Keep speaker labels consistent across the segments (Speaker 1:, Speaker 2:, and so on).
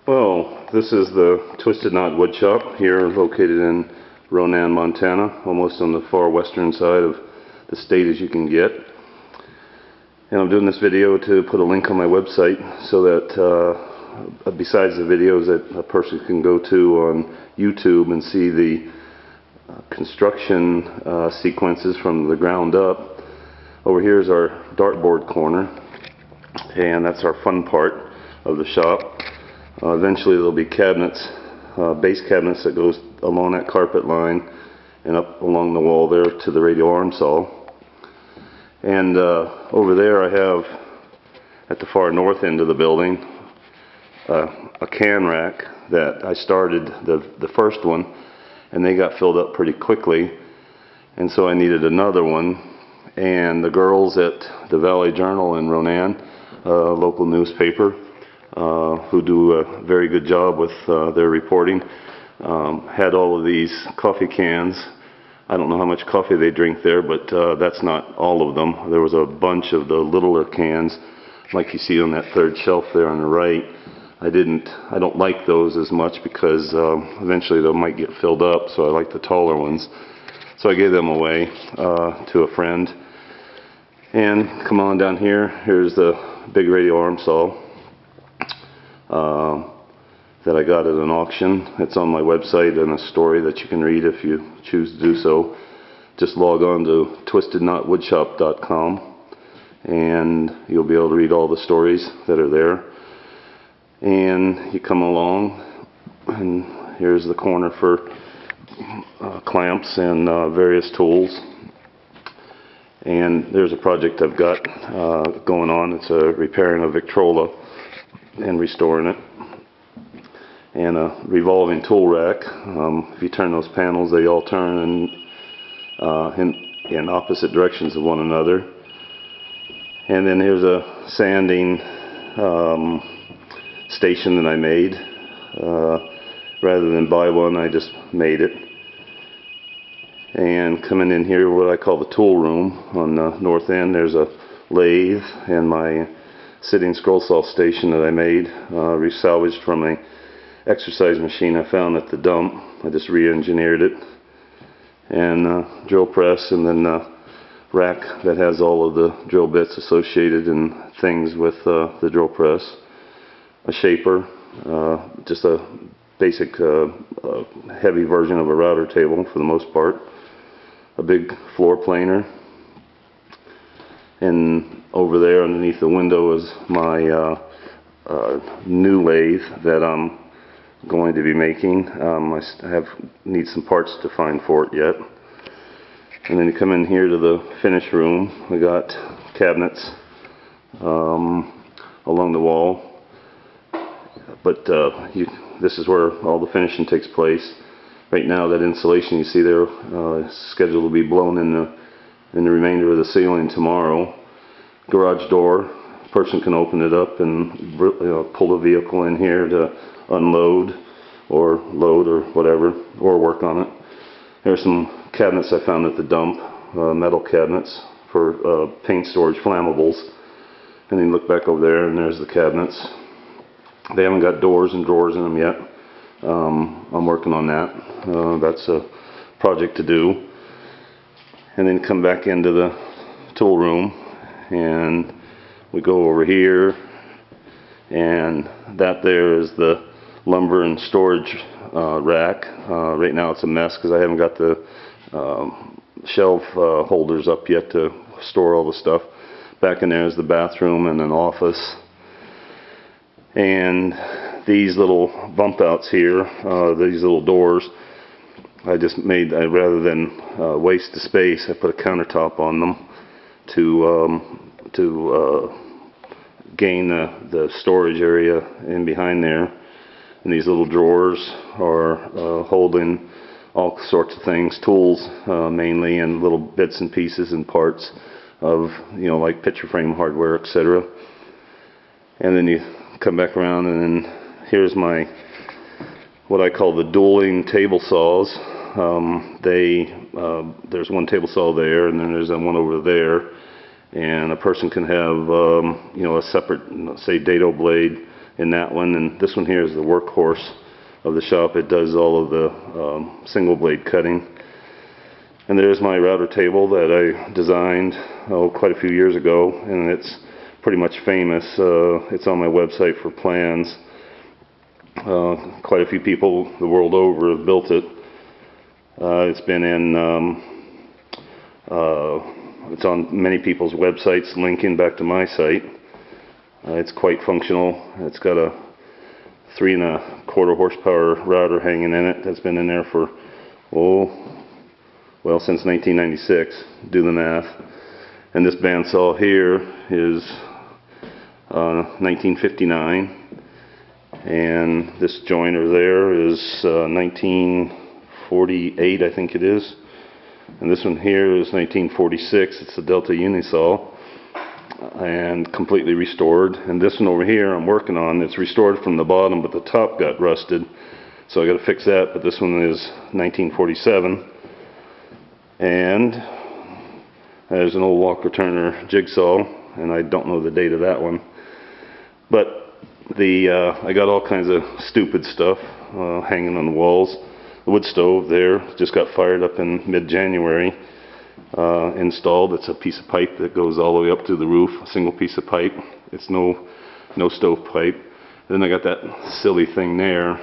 Speaker 1: Well, this is the Twisted Knot Woodshop here, located in Ronan, Montana, almost on the far western side of the state as you can get. And I'm doing this video to put a link on my website so that besides the videos that a person can go to on YouTube and see the construction sequences from the ground up. Over here is our dartboard corner, and that's our fun part of the shop. Eventually there'll be cabinets, base cabinets that goes along that carpet line and up along the wall there to the radial arm saw. And over there I have, at the far north end of the building, a can rack that I started the first one, and they got filled up pretty quickly, and so I needed another one. And the girls at the Valley Journal in Ronan, a local newspaper, who do a very good job with their reporting, had all of these coffee cans. I don't know how much coffee they drink there, but that's not all of them. There was a bunch of the littler cans, like you see on that third shelf there on the right. I don't like those as much because eventually they might get filled up, so I like the taller ones. So I gave them away to a friend. And come on down here, here's the big radial arm saw that I got at an auction. It's on my website and a story that you can read if you choose to do so. Just log on to twistedknotwoodshop.com and you'll be able to read all the stories that are there. And you come along, and here's the corner for clamps and various tools. And there's a project I've got going on. It's repairing a Victrola and restoring it. And a revolving tool rack. If you turn those panels, they all turn in opposite directions of one another. And then here's a sanding station that I made. Rather than buy one, I just made it. And coming in here, what I call the tool room on the north end, there's a lathe and my sitting scroll saw station that I made, resalvaged from a exercise machine I found at the dump. I just re-engineered it. And drill press, and then rack that has all of the drill bits associated and things with the drill press. A shaper, just a basic heavy version of a router table for the most part. A big floor planer. And over there underneath the window is my new lathe that I'm going to be making. I need some parts to find for it yet. And then you come in here to the finish room. We got cabinets along the wall. But this is where all the finishing takes place. Right now that insulation you see there is scheduled to be blown in the remainder of the ceiling tomorrow. Garage door, person can open it up and pull the vehicle in here to unload or load or whatever, or work on it. There's some cabinets I found at the dump, metal cabinets for paint storage flammables. And then look back over there and there's the cabinets. They haven't got doors and drawers in them yet. I'm working on that. That's a project to do. And then come back into the tool room, and we go over here, and that there is the lumber and storage rack. Right now it's a mess because I haven't got the shelf holders up yet to store all the stuff. Back in there is the bathroom and an office. And these little bump outs here, these little doors, I just made, rather than waste the space, I put a countertop on them to gain the storage area in behind there. And these little drawers are holding all sorts of things, tools mainly, and little bits and pieces and parts of, like picture frame hardware, etc. And then you come back around, and then here's my, what I call the dueling table saws. There's one table saw there, and then there's one over there, and a person can have a separate, say, dado blade in that one, and this one here is the workhorse of the shop. It does all of the single blade cutting. And there's my router table that I designed quite a few years ago, and it's pretty much famous. It's on my website for plans. Quite a few people the world over have built it. It's been in it's on many people's websites linking back to my site. It's quite functional. It's got a 3¼ horsepower router hanging in it that's been in there for well, since 1996, do the math. And this bandsaw here is 1959, and this joiner there is 1948, I think it is. And this one here is 1946. It's a Delta Unisaw, and completely restored. And this one over here I'm working on, it's restored from the bottom, but the top got rusted, so I got to fix that. But this one is 1947. And there's an old Walker Turner jigsaw, and I don't know the date of that one. But I got all kinds of stupid stuff hanging on the walls. The wood stove there just got fired up in mid-January, installed. It's a piece of pipe that goes all the way up to the roof, a single piece of pipe. It's no stove pipe. Then I got that silly thing there.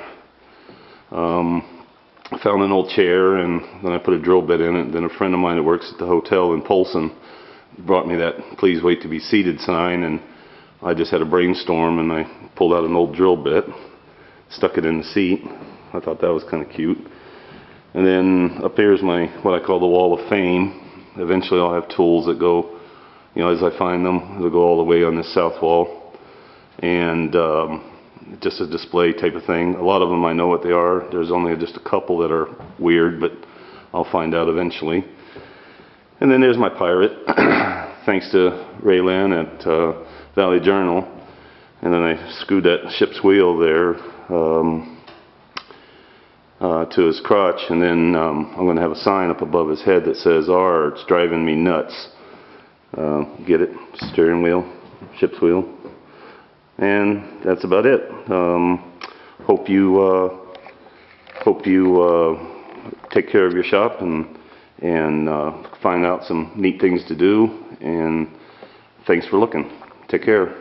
Speaker 1: I found an old chair, and then I put a drill bit in it. Then a friend of mine that works at the hotel in Polson brought me that "Please wait to be seated" sign, and I just had a brainstorm, and I pulled out an old drill bit, stuck it in the seat. I thought that was kind of cute. And then up there is my, what I call the wall of fame. Eventually I'll have tools that go, as I find them, they'll go all the way on this south wall. And just a display type of thing. A lot of them I know what they are. There's only just a couple that are weird, but I'll find out eventually. And then there's my pirate, thanks to Raylan at Valley Journal. And then I screwed that ship's wheel there to his crotch, and then I'm going to have a sign up above his head that says, "R, it's driving me nuts." Get it? Steering wheel, ship's wheel. And that's about it. Hope you take care of your shop and find out some neat things to do. And thanks for looking. Take care.